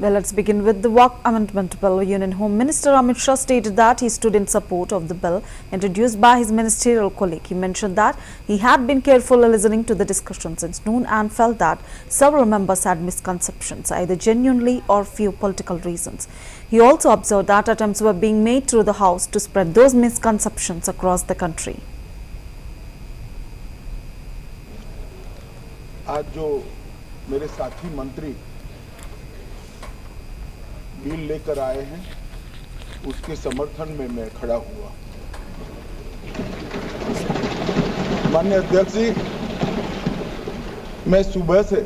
Well, let's begin with the Waqf Amendment Bill. Union Home Minister Amit Shah stated that he stood in support of the bill introduced by his ministerial colleague. He mentioned that he had been carefully listening to the discussion since noon and felt that several members had misconceptions, either genuinely or few political reasons. He also observed that attempts were being made through the House to spread those misconceptions across the country. आज जो मेरे साथी मंत्री bill लेकर आए हैं उसके समर्थन में मैं खड़ा हुआ। माननीय अध्यक्ष जी, मैं सुबह से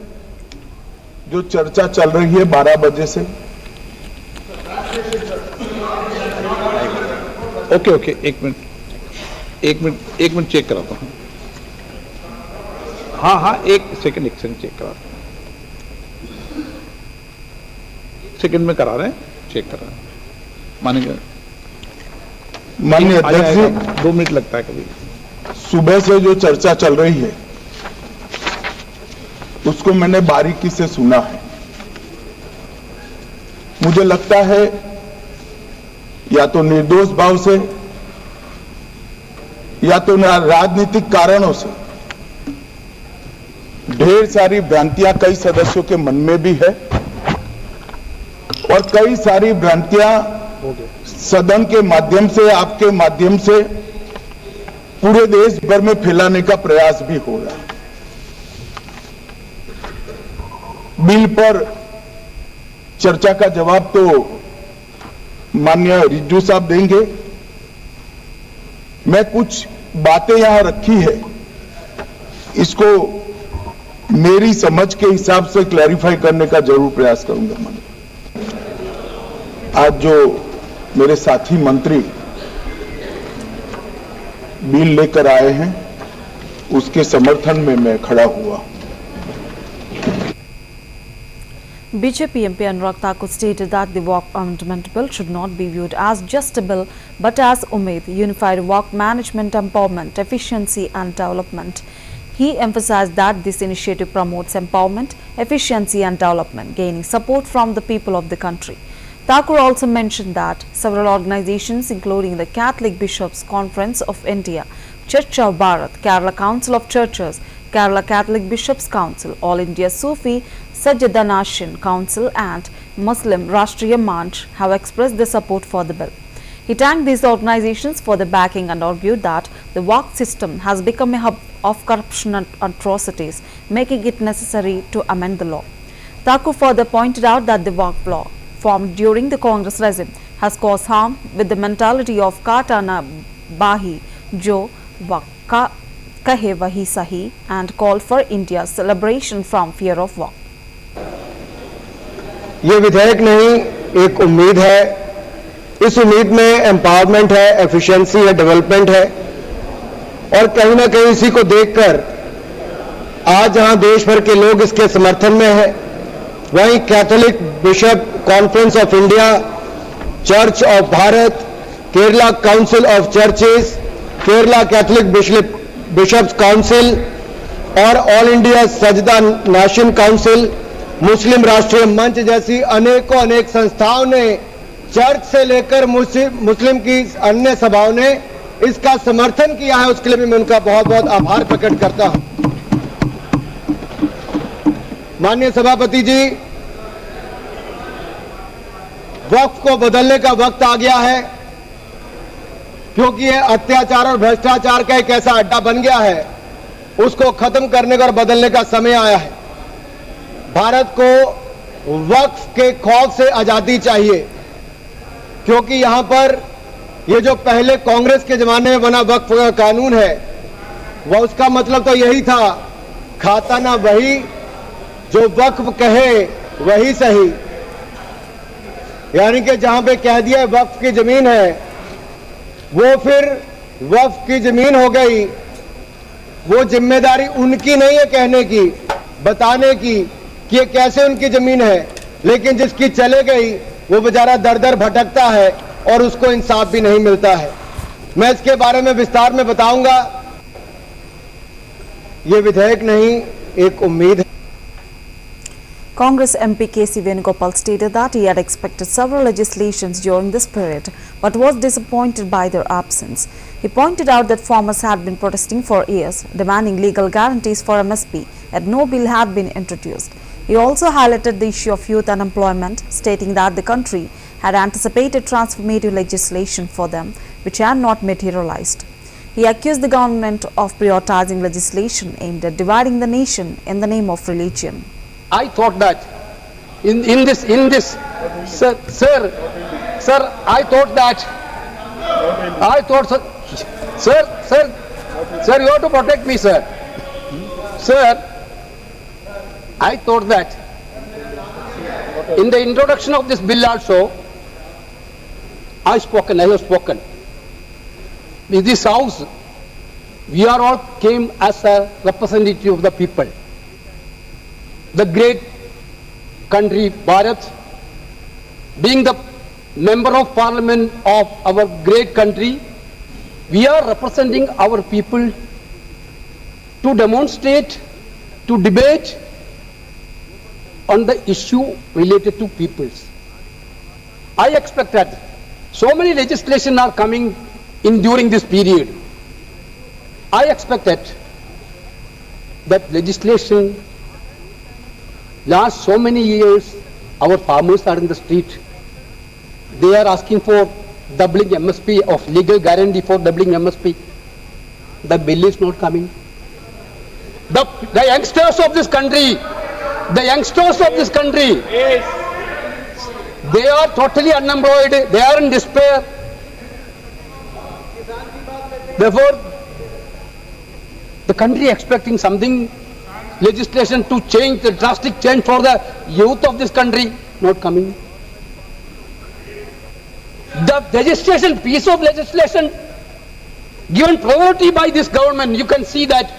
जो चर्चा चल रही है 12 बजे से ओके एक मिनट चेक कराता हूँ। हाँ एक सेकंड चेक कराता हूँ। सेकंड में करा रहे हैं, चेक करा रहे हैं। माननीय अध्यक्ष जी, 2 मिनट लगता है कभी। सुबह से जो चर्चा चल रही है उसको मैंने बारीकी से सुना है। मुझे लगता है या तो निर्दोष भाव से या तो राजनीतिक कारणों से ढेर सारी भ्रांतियां कई सदस्यों के मन में भी है और कई सारी भ्रांतियां सदन के माध्यम से, आपके माध्यम से पूरे देश भर में फैलाने का प्रयास भी हो रहा है। बिल पर चर्चा का जवाब तो माननीय रिज्जू साहब देंगे। मैं कुछ बातें यहां रखी है, इसको मेरी समझ के हिसाब से क्लैरिफाई करने का जरूर प्रयास करूंगा। आज जो मेरे साथी मंत्री बिल लेकर आए हैं उसके समर्थन में मैं खड़ा हुआ। BJP MP Anurag Thakur stated that the Waqf Amendment Bill should not be viewed as just a bill but as UMED, Unified Waqf Management Empowerment, Efficiency and Development. He emphasized that this initiative promotes empowerment, efficiency and development, gaining support from the people of the country. Thakur also mentioned that several organizations including the Catholic Bishops' Conference of India, Church of Bharat, Kerala Council of Churches, Kerala Catholic Bishops' Council, All India Sufi Sajjadanashin Council and Muslim Rashtriya Manch have expressed their support for the bill. He thanked these organizations for the backing and argued that the Waqf system has become a hub of corruption and atrocities, making it necessary to amend the law. Thakur further pointed out that the Waqf law, formed during the Congress regime, has caused harm with the mentality of Kata na Bahi, Jo Waqf Kahe Wahi Sahi, and called for India's celebration from fear of Waqf. ये विधेयक नहीं, एक उम्मीद है। इस उम्मीद में empowerment है, एफिशिएंसी है, डेवलपमेंट है और कहीं ना कहीं इसी को देखकर आज जहां देश भर के लोग इसके समर्थन में हैं, वहीं Catholic Bishop Conference of India, Church of Bharat, Kerala Council of Churches, Kerala Catholic Bishops Council और All India Sajjadanashin Council, Muslim Rashtriya Manch जैसी अनेक संस्थाओं ने, चर्च से लेकर मुस्लिम की अन्य सभाओं ने इसका समर्थन किया है। उसके लिए भी मैं उनका बहुत बहुत आभार प्रकट करता हूं। माननीय सभापति जी, वक्फ को बदलने का वक्त आ गया है क्योंकि यह अत्याचार और भ्रष्टाचार का एक ऐसा अड्डा बन गया है, उसको खत्म करने का और बदलने का समय आया है। भारत को वक्फ के खौफ से आजादी चाहिए क्योंकि यहां पर ये जो पहले कांग्रेस के जमाने में बना वक्फ का कानून है, वह उसका मतलब तो यही था, खाता ना वही जो वक्फ कहे वही सही। यानी कि जहां पे कह दिया वक्फ की जमीन है, वो फिर वक्फ की जमीन हो गई। वो जिम्मेदारी उनकी नहीं है कहने की, बताने की कि ये कैसे उनकी जमीन है, लेकिन जिसकी चले गई वो बेचारा दर दर भटकता है और उसको इंसाफ भी नहीं मिलता है। मैं इसके बारे में विस्तार में बताऊंगा। ये विधेयक नहीं, एक उम्मीद है। Congress MP K.C. Venugopal stated that he had expected several legislations during this period but was disappointed by their absence. He pointed out that farmers had been protesting for years, demanding legal guarantees for MSP, and no bill had been introduced. He also highlighted the issue of youth unemployment, stating that the country had anticipated transformative legislation for them, which had not materialized. He accused the government of prioritizing legislation aimed at dividing the nation in the name of religion. I thought that in this, sir, I thought that, sir, you have to protect me, sir. Sir, I thought that in the introduction of this bill also, I have spoken. In this house, we are all came as a representative of the people. The great country Bharat, being the member of parliament of our great country, we are representing our people to demonstrate, to debate on the issue related to peoples. I expect that so many legislation are coming in during this period. I expect that legislation. Last so many years, our farmers are in the street. They are asking for doubling MSP, of legal guarantee for doubling MSP. The bill is not coming. The youngsters of this country, they are totally unemployed. They are in despair. Therefore, the country expecting something, legislation to change, the drastic change for the youth of this country, not coming. The legislation, piece of legislation given priority by this government, you can see that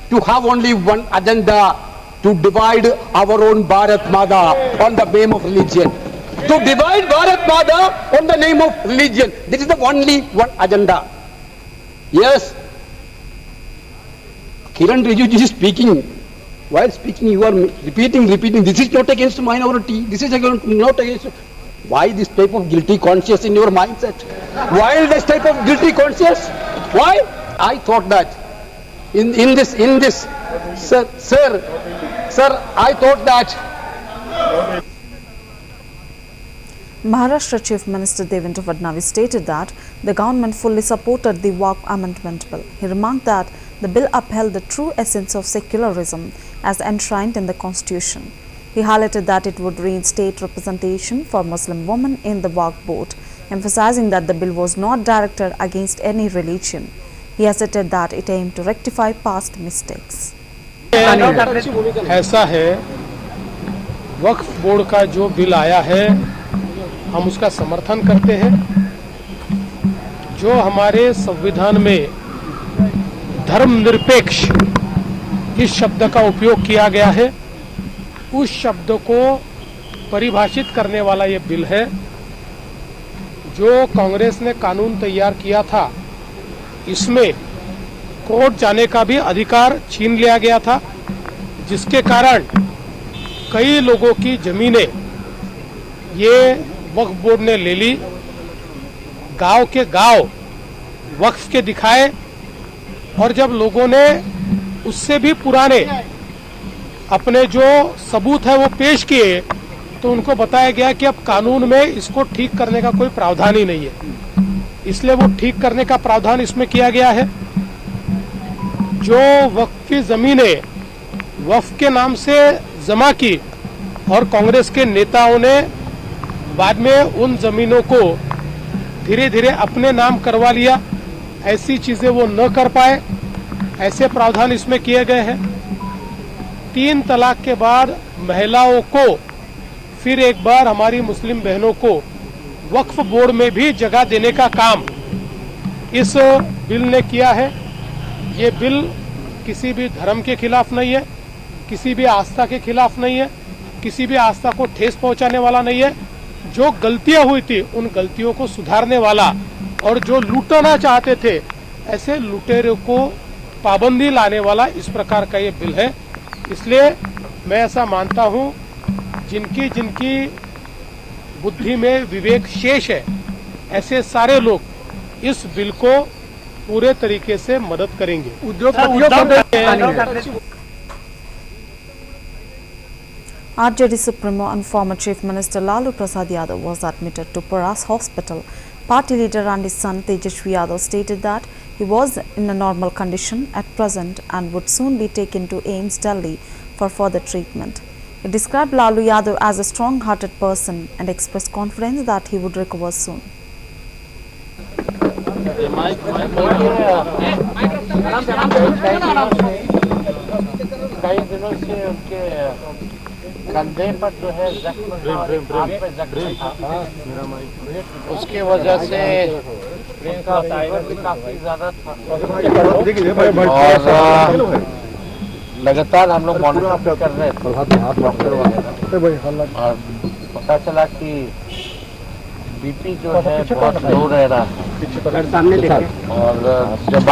to have only one agenda, to divide our own Bharat Mata on the name of religion. To divide Bharat Mata on the name of religion. This is the only one agenda. Yes, Kiran Rijiju is speaking. While speaking, you are repeating. This is not against minority. This is not against. Why this type of guilty conscience in your mindset? Why this type of guilty conscience? Why? I thought that in this, sir, I thought that. Maharashtra Chief Minister Devendra Fadnavis stated that the government fully supported the Waqf Amendment Bill. He remarked that the bill upheld the true essence of secularism as enshrined in the Constitution. He highlighted that it would reinstate representation for Muslim women in the Waqf Board, emphasizing that the bill was not directed against any religion. He asserted that it aimed to rectify past mistakes. ऐसा है, वक्फ board का जो bill आया है, हम उसका समर्थन करते हैं। जो हमारे संविधान में धर्मनिरपेक्ष इस शब्द का उपयोग किया गया है, उस शब्द को परिभाषित करने वाला ये बिल है। जो कांग्रेस ने कानून तैयार किया था, इसमें कोर्ट जाने का भी अधिकार छीन लिया गया था, जिसके कारण कई लोगों की जमीनें ये वक्फ बोर्ड ने ले ली। गांव के गांव वक्फ के दिखाए, और जब लोगों ने उससे भी पुराने अपने जो सबूत है वो पेश किए, तो उनको बताया गया कि अब कानून में इसको ठीक करने का कोई प्रावधान ही नहीं है। इसलिए वो ठीक करने का प्रावधान इसमें किया गया है। जो वक्फ की जमीनें वक्फ के नाम से जमा की और कांग्रेस के नेताओं ने बाद में उन जमीनों को धीरे धीरे अपने नाम करवा लिया, ऐसी चीजें वो न कर पाए, ऐसे प्रावधान इसमें किए गए हैं। 3 तलाक के बाद महिलाओं को फिर एक बार हमारी मुस्लिम बहनों को वक्फ बोर्ड में भी जगह देने का काम इस बिल ने किया है। ये बिल किसी भी धर्म के खिलाफ नहीं है, किसी भी आस्था के खिलाफ नहीं है, किसी भी आस्था को ठेस पहुंचाने वाला नहीं है। जो गलतियां हुई थी उन गलतियों को सुधारने वाला, और जो लूटना चाहते थे ऐसे लुटेरों को पाबंदी लाने वाला इस प्रकार का ये बिल है। इसलिए मैं ऐसा मानता हूं जिनकी जिनकी बुद्धि में विवेक शेष है, ऐसे सारे लोग इस बिल को पूरे तरीके से मदद करेंगे। RJD Supremo and former Chief Minister Lalu Prasad Yadav was admitted to Paras Hospital. Party leader and his son Tejashwi Yadav stated that he was in a normal condition at present and would soon be taken to AIIMS Delhi for further treatment. He described Lalu Yadav as a strong-hearted person and expressed confidence that he would recover soon. कई दिनों से उनके कंधे पर जो है हाथ पे जख्म था, उसकी वजह से उनका फीवर भी काफी ज्यादा था और लगातार हम लोग मॉनिटर कर रहे थे और पता चला कि बीपी जो है बहुत लो रह रहा है और जब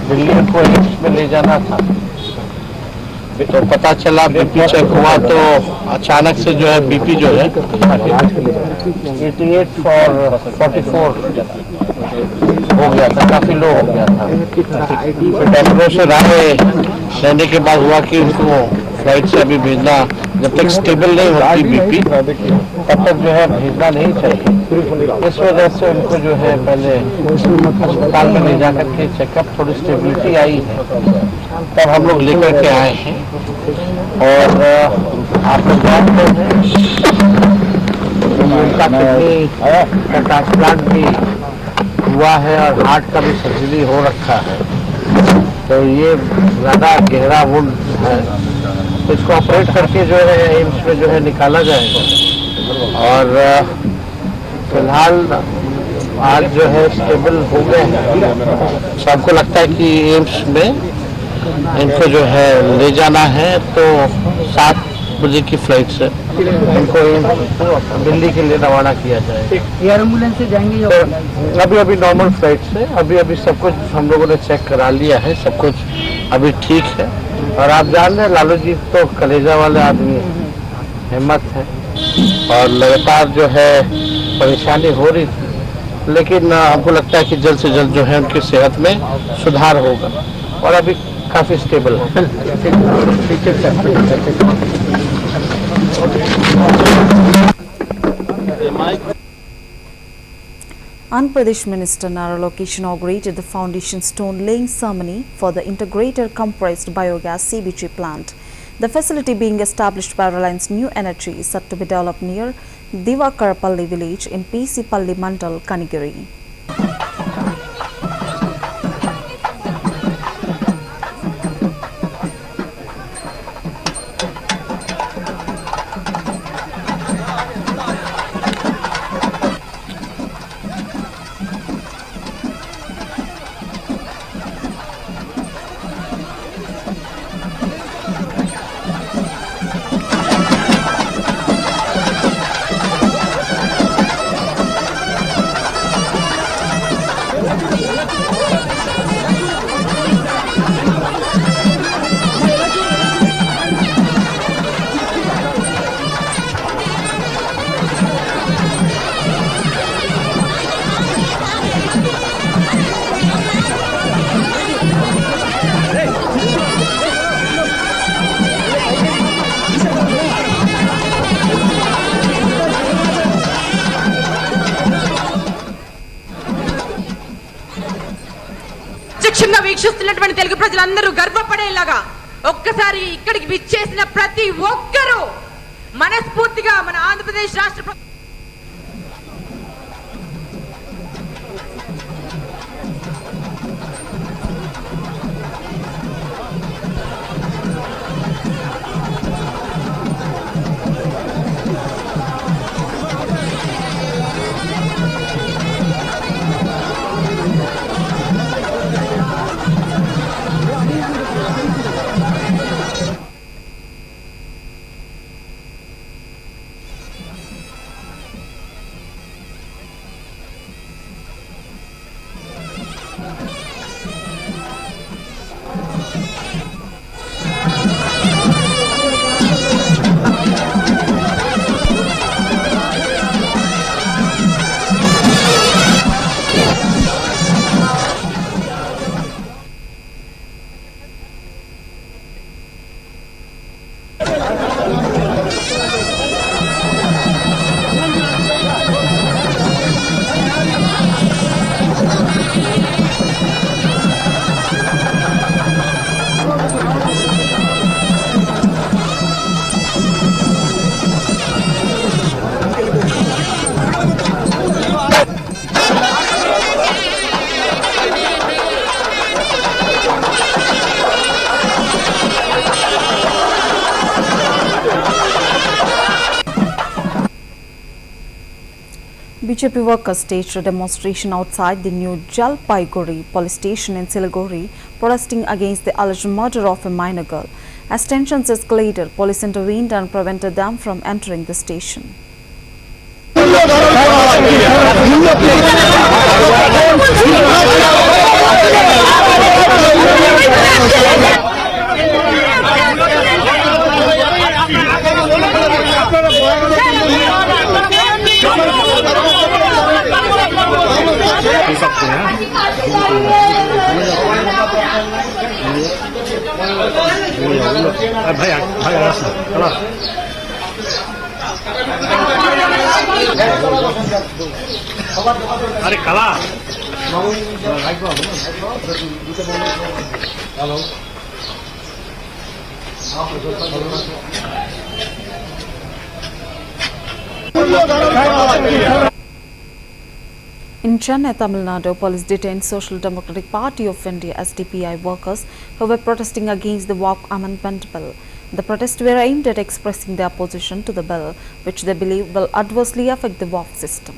दिल्ली को एम्स में ले जाना था तो पता चला बीपी चेक हुआ तो अचानक से जो है बीपी जो है 88/44 हो गया था, काफी लो हो गया था। फिर डॉक्टरों से राय लेने के बाद हुआ कि उनको फ्लाइट से अभी भेजना, जब तक स्टेबल नहीं होती बीपी तब तक जो है भेजना नहीं चाहिए। इस वजह से उनको जो है पहले अस्पताल में ले जाकर के चेकअप, थोड़ी स्टेबिलिटी आई है तब हम लोग लेकर के आए हैं और आप लोग जानते हैं उनका किडनी का ट्रांसप्लांट भी हुआ है और हार्ट का भी सर्जरी हो रखा है, तो ये ज़्यादा गहरा वुंड है, तो इसको ऑपरेट करके जो है एम्स में जो है निकाला जाएगा और फिलहाल आज जो है स्टेबल हो गए हैं। सबको लगता है कि एम्स में इनको जो है ले जाना है तो 7 बजे की फ्लाइट से इनको दिल्ली के लिए रवाना किया जाएगा। एयर एम्बुलेंस से जाएंगे तो अभी नॉर्मल फ्लाइट से अभी सब कुछ हम लोगों ने चेक करा लिया है, सब कुछ अभी ठीक है। और आप जान रहे हैं लालू जी तो कलेजा वाले आदमी हैं, हिम्मत है और लगातार जो है परेशानी हो रही थी, लेकिन हमको लगता है कि जल्द से जल्द जो है उनकी सेहत में सुधार होगा और अभी काफी स्टेबल है। Andhra Pradesh Minister Nara Lokesh inaugurated the foundation stone laying ceremony for the integrated compressed biogas CBG plant. The facility being established by Reliance New Energy is set to be developed near Divakarapalli village in PC Palli Mandal, Kanigiri. ప్రత్యక్షంగా వీక్షిస్తున్నటువంటి తెలుగు ప్రజలందరూ గర్వపడేలాగా ఒక్కసారి ఇక్కడికి విచ్చేసిన ప్రతి ఒక్కరూ మనస్ఫూర్తిగా మన ఆంధ్రప్రదేశ్ రాష్ట్ర BJP workers staged a demonstration outside the new Jalpaiguri police station in Siliguri, protesting against the alleged murder of a minor girl. As tensions escalated, police intervened and prevented them from entering the station. अरे कला In Chennai, Tamil Nadu, police detained Social Democratic Party of India (SDPI) workers who were protesting against the Work Amendment Bill. The protests were aimed at expressing their opposition to the bill, which they believe will adversely affect the work system.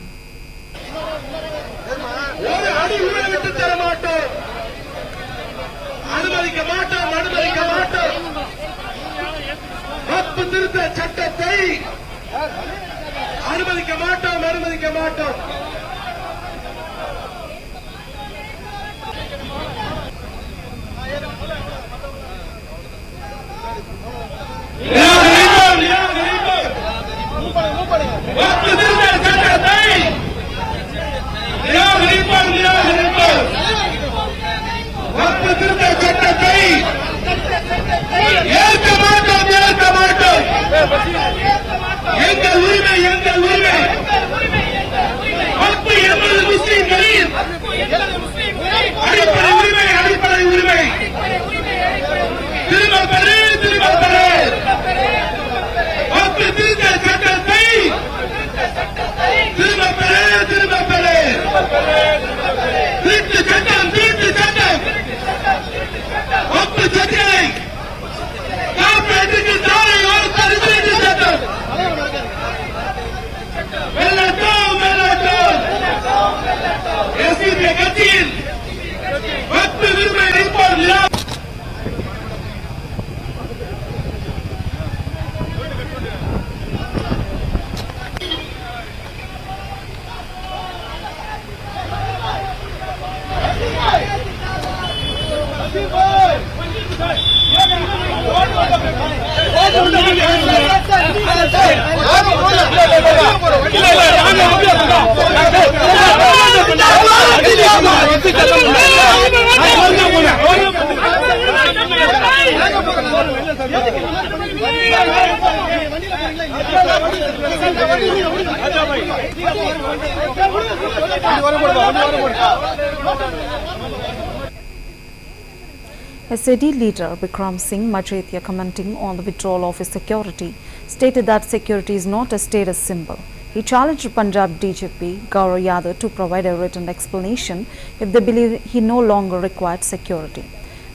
SAD leader Bikram Singh Majethia, commenting on the withdrawal of his security, stated that security is not a status symbol. He challenged Punjab DGP Gaurav Yadav to provide a written explanation if they believe he no longer required security.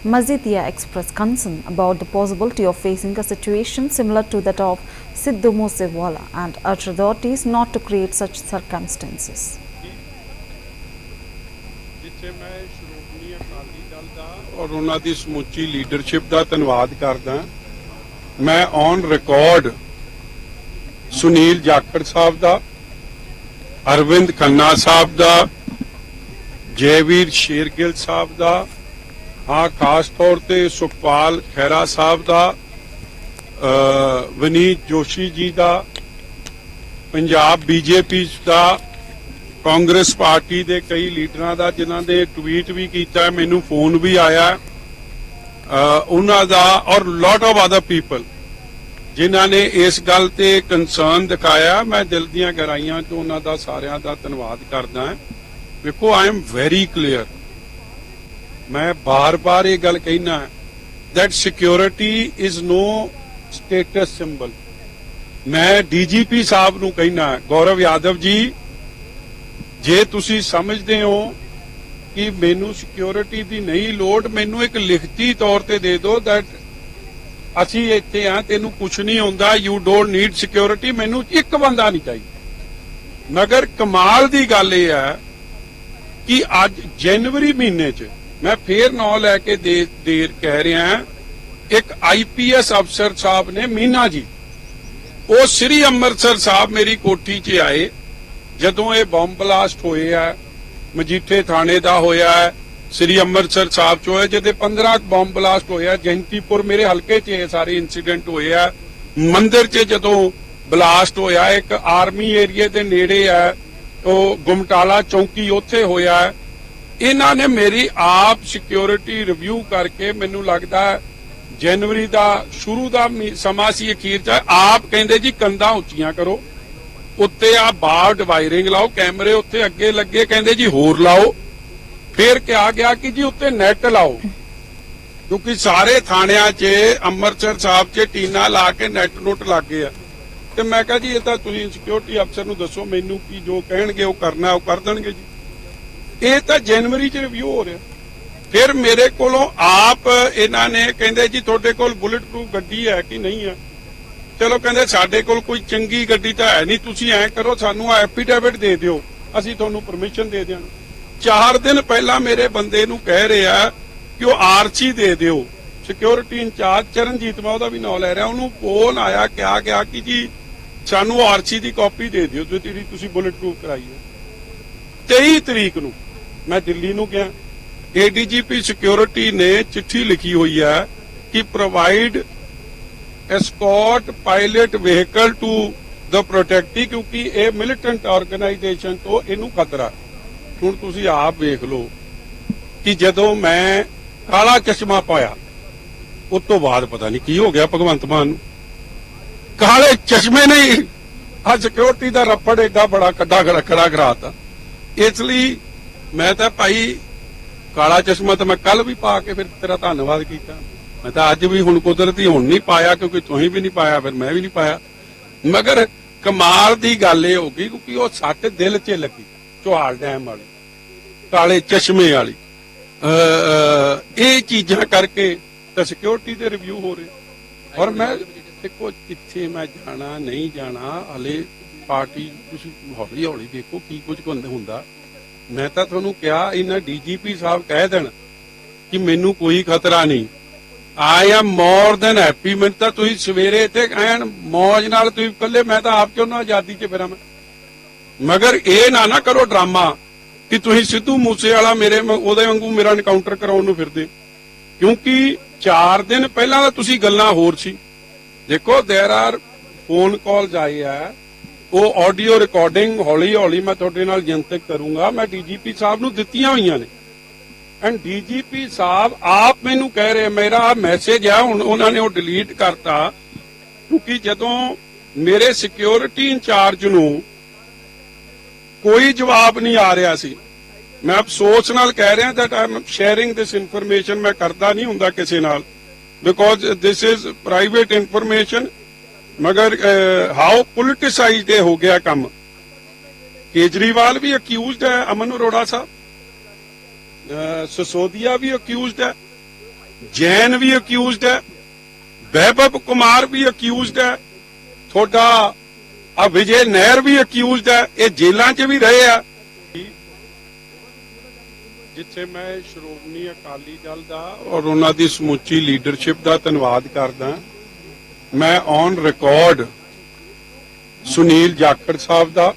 Majethia expressed concern about the possibility of facing a situation similar to that of Sidhu Moosewala and urged authorities not to create such circumstances. और उन्हां दी समूची leadership का धन्यवाद करदा। मैं on record Sunil Jakhar साहब दा, अरविंद खन्ना साहब दा, जयवीर शेरगिल साहब दा, हाँ खास तौर ते सुखपाल खैरा साहब दा, वनीत जोशी जी दा, पंजाब बीजेपी दा, कांग्रेस पार्टी के कई लीडर का जिन्हों ने ट्वीट भी किया, मैनू फोन भी आया उन्हों का, और लॉट ऑफ अदर पीपल जिन्हों ने इस गल ते कंसर्न दिखाया। मैं दिल दियां गहराइयां चों उन्हों का सारियां का धन्यवाद करदा। देखो, आई एम वेरी क्लीयर, मैं बार बार ये गल कहना that security is no status symbol. मैं डीजीपी साहब नूं कहना, गौरव यादव जी, जे तुसी समझदे हो कि मैनू सिक्योरिटी की नहीं लोड़, मैनू एक लिखती तौर ते दे दो दैट असी इत्थे हां, तेनू कुछ नहीं होंदा, यू डोंट नीड सिक्योरिटी। मैनू एक बंदा नहीं चाहिए, ਮਗਰ ਕਮਾਲ ਦੀ ਗੱਲ ਇਹ ਹੈ ਕਿ ਅੱਜ ਜਨਵਰੀ ਮਹੀਨੇ 'ਚ ਮੈਂ ਫੇਰ ਨਾਂ ਲੈ ਕੇ ਦੇਰ ਕਹਿ ਰਿਹਾ, ਇੱਕ IPS ਅਫਸਰ ਸਾਹਿਬ ਨੇ ਮੀਨਾ ਜੀ, ਉਹ ਸ੍ਰੀ ਅੰਮ੍ਰਿਤਸਰ ਸਾਹਿਬ ਮੇਰੀ ਕੋਠੀ 'ਚ ਆਏ ਜਦੋਂ ਇਹ ਬੰਬ ਬਲਾਸਟ ਹੋਏ ਆ, ਮਜੀਠੇ ਥਾਣੇ ਦਾ ਹੋਇਆ ਹੈ, ਸ੍ਰੀ ਅੰਮ੍ਰਿਤਸਰ ਸਾਹਿਬ 'ਚ ਹੋਇਆ, ਜਿਹਦੇ 15 ਬੰਬ ਬਲਾਸਟ ਹੋਇਆ, ਜੈਂਤੀਪੁਰ ਮੇਰੇ ਹਲਕੇ 'ਚ ਇਹ ਸਾਰੇ ਇਨਸੀਡੈਂਟ ਹੋਏ ਆ, ਮੰਦਿਰ 'ਚ ਜਦੋਂ ਬਲਾਸਟ ਹੋਇਆ, ਇੱਕ ਆਰਮੀ ਏਰੀਏ ਦੇ ਨੇੜੇ ਆ ਉਹ ਗੁਮਟਾਲਾ ਚੌਂਕੀ, ਉੱਥੇ ਹੋਇਆ ਹੈ। ਇਹਨਾਂ ਨੇ ਮੇਰੀ ਆਪ ਸਿਕਿਉਰਿਟੀ ਰਿਵਿਊ ਕਰਕੇ, ਮੈਨੂੰ ਲੱਗਦਾ ਜਨਵਰੀ ਦਾ ਸ਼ੁਰੂ ਦਾ ਸਮਾਂ ਸੀ, ਅਖੀਰ 'ਚ ਆਪ ਕਹਿੰਦੇ ਜੀ ਕੰਧਾਂ ਉੱਚੀਆਂ ਕਰੋ, ਉੱਤੇ ਆ ਬਾਰਡ ਵਾਇਰਿੰਗ ਲਾਓ, ਕੈਮਰੇ ਉੱਤੇ ਅੱਗੇ ਲੱਗੇ, ਕਹਿੰਦੇ ਜੀ ਹੋਰ ਲਾਓ। ਫਿਰ ਕਿਹਾ ਗਿਆ ਕਿ ਜੀ ਉੱਤੇ ਨੈਟ ਲਾਓ, ਕਿਉਂਕਿ ਸਾਰੇ ਥਾਣਿਆਂ 'ਚ ਅੰਮ੍ਰਿਤਸਰ ਸਾਹਿਬ 'ਚ ਟੀਨਾ ਲਾ ਕੇ ਨੈਟ ਨੁੱਟ ਲੱਗ ਗਏ ਆ। ਤੇ ਮੈਂ ਕਿਹਾ ਜੀ ਇਹ ਤਾਂ ਤੁਸੀਂ ਸਿਕਿਉਰਿਟੀ ਅਫਸਰ ਨੂੰ ਦੱਸੋ, ਮੈਨੂੰ ਕੀ ਜੋ ਕਹਿਣਗੇ ਉਹ ਕਰਨਾ ਉਹ ਕਰ ਦੇਣਗੇ ਜੀ। ਇਹ ਤਾਂ ਜਨਵਰੀ 'ਚ ਰਿਵਿਊ ਹੋ ਰਿਹਾ। ਫਿਰ ਮੇਰੇ ਕੋਲੋਂ ਆਪ ਇਹਨਾਂ ਨੇ ਕਹਿੰਦੇ ਜੀ ਤੁਹਾਡੇ ਕੋਲ ਬੁਲਟ ਪ੍ਰੂਫ ਗੱਡੀ ਹੈ ਕਿ ਨਹੀਂ ਹੈ? ਚਲੋ ਕਹਿੰਦੇ ਸਾਡੇ ਕੋਲ ਕੋਈ ਚੰਗੀ ਗੱਡੀ ਤਾਂ ਹੈ ਨਹੀਂ, ਤੁਸੀਂ ਐਂ ਕਰੋ ਸਾਨੂੰ ਐਫੀਡੇਵਿਟ ਦੇ ਦਿਓ, ਅਸੀਂ ਤੁਹਾਨੂੰ ਪਰਮਿਸ਼ਨ ਦੇ ਦਿਆਂਗੇ। 4 ਦਿਨ ਪਹਿਲਾਂ ਮੇਰੇ ਬੰਦੇ ਨੂੰ ਕਹਿ ਰਿਹਾ ਕਿ ਉਹ ਆਰਸੀ ਦੇ ਦਿਓ, ਸਿਕਿਉਰਿਟੀ ਇੰਚਾਰਜ ਚਰਨਜੀਤ, ਮੈਂ ਉਹਦਾ ਵੀ ਨਾਂ ਲੈ ਰਿਹਾ, ਉਹਨੂੰ ਫੋਨ ਆਇਆ, ਕਿਹਾ ਗਿਆ ਕਿ ਜੀ ਸਾਨੂੰ ਆਰਸੀ ਦੀ ਕਾਪੀ ਦੇ ਦਿਓ ਜਿਹੜੀ ਤੁਸੀਂ ਬੁਲਟ ਪ੍ਰੂਫ ਕਰਾਈ ਹੈ। 23 ਤਰੀਕ ਨੂੰ ਮੈਂ ਦਿੱਲੀ ਨੂੰ ਗਿਆ, ADGP ਸਿਕਿਉਰਿਟੀ ਨੇ ਚਿੱਠੀ ਲਿਖੀ ਹੋਈ ਹੈ ਕਿ provide escort pilot vehicle to the protectee, ਕਿਉਂਕਿ ਇਹ ਮਿਲੀਟੈਂਟ ਆਰਗੇਨਾਈਜੇਸ਼ਨ ਤੋਂ ਇਹਨੂੰ ਖਤਰਾ। ਹੁਣ ਤੁਸੀਂ ਆਪ ਵੇਖ ਲਓ ਕਿ ਜਦੋਂ ਮੈਂ ਕਾਲਾ ਚਸ਼ਮਾ ਪਾਇਆ ਉਸ ਤੋਂ ਬਾਅਦ ਪਤਾ ਨਹੀਂ ਕੀ ਹੋ ਗਿਆ ਭਗਵੰਤ ਮਾਨ ਨੂੰ, ਕਾਲੇ ਚਸ਼ਮੇ ਨੇ ਆ ਸਿਕਿਉਰਿਟੀ ਦਾ ਰੱਪੜ ਏਡਾ ਬੜਾ ਖੜਾ ਕਰਾਤਾ। ਇਸ ਲਈ ਮੈਂ ਤਾਂ ਭਾਈ ਕਾਲਾ ਚਸ਼ਮਾ ਤਾਂ ਮੈਂ ਕੱਲ ਵੀ ਪਾ ਕੇ ਫਿਰ ਤੇਰਾ ਧੰਨਵਾਦ ਕੀਤਾ, ਮੈਂ ਤਾਂ ਅੱਜ ਵੀ ਹੁਣ ਕੁਦਰਤੀ ਹੁਣ ਨਹੀਂ ਪਾਇਆ, ਕਿਉਂਕਿ ਤੁਸੀਂ ਵੀ ਨਹੀਂ ਪਾਇਆ, ਫਿਰ ਮੈਂ ਵੀ ਨਹੀਂ ਪਾਇਆ। ਮਗਰ ਕਮਾਲ ਦੀ ਗੱਲ ਇਹ ਹੋ ਗਈ ਕਿਉਂਕਿ ਉਹ ਸੱਟ ਦਿਲ 'ਚ ਲੱਗੀ, ਚੋਹਾਲ ਡੈਮ ਵਾਲੀ, ਕਾਲੇ ਚਸ਼ਮੇ ਵਾਲੀ, ਇਹ ਚੀਜ਼ਾਂ ਕਰਕੇ ਤਾਂ ਸਿਕਿਉਰਿਟੀ ਦੇ ਰਿਵਿਊ ਹੋ ਰਹੇ। ਔਰ ਮੈਂ ਦੇਖੋ ਕਿੱਥੇ ਮੈਂ ਜਾਣਾ ਨਹੀਂ ਜਾਣਾ, ਹਲੇ ਪਾਰਟੀ ਤੁਸੀਂ ਹੌਲੀ ਹੌਲੀ ਦੇਖੋ ਕੀ ਕੁਝ ਹੁੰਦਾ। ਮੈਂ ਤਾਂ ਤੁਹਾਨੂੰ ਕਿਹਾ ਇਹਨਾਂ DGP ਸਾਹਿਬ ਕਹਿ ਦੇਣ ਕਿ ਮੈਨੂੰ ਕੋਈ ਖਤਰਾ ਨਹੀਂ, I am more than happy. ਮੈਨੂੰ ਤਾਂ ਤੁਸੀਂ ਸਵੇਰੇ ਇੱਥੇ ਐਨ ਮੌਜ ਨਾਲ ਤੁਸੀਂ ਇਕੱਲੇ, ਮੈਂ ਤਾਂ ਆਪ ਕਿਉਂ ਨਾ ਆਜ਼ਾਦੀ 'ਚ ਫਿਰਾਂ ਮੈਂ। ਮਗਰ ਇਹ ਨਾ ਕਰੋ ਡਰਾਮਾ ਕਿ ਤੁਸੀਂ ਸਿੱਧੂ ਮੂਸੇ ਵਾਲਾ ਮੇਰੇ ਉਹਦੇ ਵਾਂਗੂ ਮੇਰਾ ਐਨਕਾਊਂਟਰ ਕਰਾਉਣ ਨੂੰ ਫਿਰਦੇ, ਕਿਉਂਕਿ 4 ਦਿਨ ਪਹਿਲਾਂ ਤਾਂ ਤੁਸੀਂ ਗੱਲਾਂ ਹੋਰ ਸੀ। ਦੇਖੋ ਦੇਰ ਆਰ ਫੋਨ ਕਾਲਸ ਆਏ ਆ, ਉਹ ਆਡੀਓ ਰਿਕਾਰਡਿੰਗ ਹੌਲੀ ਹੌਲੀ ਮੈਂ ਤੁਹਾਡੇ ਨਾਲ ਜਨਤਕ ਕਰੂੰਗਾ, ਮੈਂ DGP ਸਾਹਿਬ ਨੂੰ ਦਿੱਤੀਆਂ ਹੋਈਆਂ ਨੇ। ਐਂਡ DGP ਸਾਹਿਬ ਆਪ ਮੈਨੂੰ ਕਹਿ ਰਹੇ, ਮੇਰਾ ਮੈਸੇਜ ਆ ਹੁਣ ਉਹਨਾਂ ਨੇ ਉਹ ਡਿਲੀਟ ਕਰਤਾ, ਕਿਉਂਕਿ ਜਦੋਂ ਮੇਰੇ ਸਿਕਿਉਰਿਟੀ ਇੰਚਾਰਜ ਨੂੰ ਕੋਈ ਜਵਾਬ ਨਹੀਂ ਆ ਰਿਹਾ ਸੀ, ਮੈਂ ਅਫਸੋਸ ਨਾਲ ਕਹਿ ਰਿਹਾ that I am sharing this information, ਮੈਂ ਕਰਦਾ ਨਹੀਂ ਹੁੰਦਾ ਕਿਸੇ ਨਾਲ because this is private information, ਮਗਰ ਹਾਊ ਪੋਲਿਟਿਸਾਈਜ਼ਡ ਹੋ ਗਿਆ ਕੰਮ। ਕੇਜਰੀਵਾਲ ਵੀ ਅਕਿਊਜ਼ਡ ਹੈ, ਅਮਨ ਅਰੋੜਾ ਸਾਹਿਬ, ਸਿਸੋਦੀਆ ਵੀ ਅਕਿਊਜ਼ਡ ਹੈ, ਜੈਨ ਵੀ ਅਕਿਊਜ਼ਡ ਹੈ, ਵੈਭਵ ਕੁਮਾਰ ਵੀ ਅਕਿਊਜ਼ਡ ਹੈ, ਤੁਹਾਡਾ ਆ ਵਿਜੇ ਨਹਿਰ ਵੀ ਅਕਿਊਜ਼ਡ ਹੈ, ਇਹ ਜੇਲ੍ਹਾਂ 'ਚ ਵੀ ਰਹੇ ਆ। ਜਿੱਥੇ ਮੈਂ ਸ਼੍ਰੋਮਣੀ ਅਕਾਲੀ ਦਲ ਦਾ ਔਰ ਉਹਨਾਂ ਦੀ ਸਮੁੱਚੀ ਲੀਡਰਸ਼ਿਪ ਦਾ ਧੰਨਵਾਦ ਕਰਦਾ, ਮੈਂ ਔਨ ਰਿਕਾਰਡ ਸੁਨੀਲ ਜਾਖੜ ਸਾਹਿਬ ਦਾ,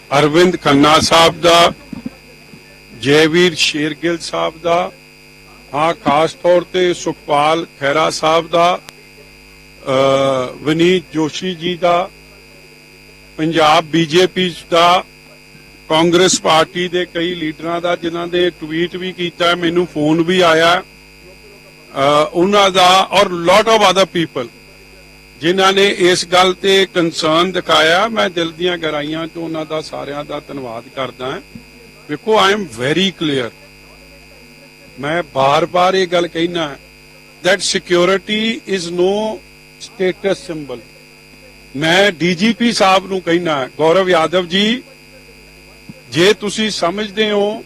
ਅਰਵਿੰਦ ਖੰਨਾ ਸਾਹਿਬ ਦਾ, ਜੈਵੀਰ ਸ਼ੇਰਗਿੱਲ ਸਾਹਿਬ ਦਾ, ਹਾਂ ਖਾਸ ਤੌਰ ਤੇ ਸੁਖਪਾਲ ਖਹਿਰਾ ਸਾਹਿਬ ਦਾ, ਵਿਨੀਤ ਜੋਸ਼ੀ ਜੀ ਦਾ, ਪੰਜਾਬ BJP ਦਾ, ਕਾਂਗਰਸ ਪਾਰਟੀ ਦੇ ਕਈ ਲੀਡਰਾਂ ਦਾ ਜਿਨ੍ਹਾਂ ਦੇ ਟਵੀਟ ਵੀ ਕੀਤਾ, ਮੈਨੂੰ ਫੋਨ ਵੀ ਆਇਆ ਉਹਨਾਂ ਦਾ, ਔਰ ਲੋਟ ਆਫ ਅਦਰ ਪੀਪਲ ਜਿਨ੍ਹਾਂ ਨੇ ਇਸ ਗੱਲ ਤੇ ਕੰਸਰਨ ਦਿਖਾਇਆ। ਮੈਂ ਦਿਲ ਦੀਆਂ ਗਹਿਰਾਈਆਂ ਤੋਂ ਉਹਨਾਂ ਦਾ ਸਾਰਿਆਂ ਦਾ ਧੰਨਵਾਦ ਕਰਦਾ ਹਾਂ। ਵੇਖੋ ਆਈ ਐਮ ਵੈਰੀ ਕਲੀਅਰ, ਮੈਂ ਬਾਰ-ਬਾਰ ਇਹ ਗੱਲ ਕਹਿਣਾ that security is no status symbol। ਮੈਂ DGP ਸਾਹਿਬ ਨੂੰ ਕਹਿਣਾ, ਗੌਰਵ ਯਾਦਵ ਜੀ, ਜੇ ਤੁਸੀਂ ਸਮਝਦੇ ਹੋ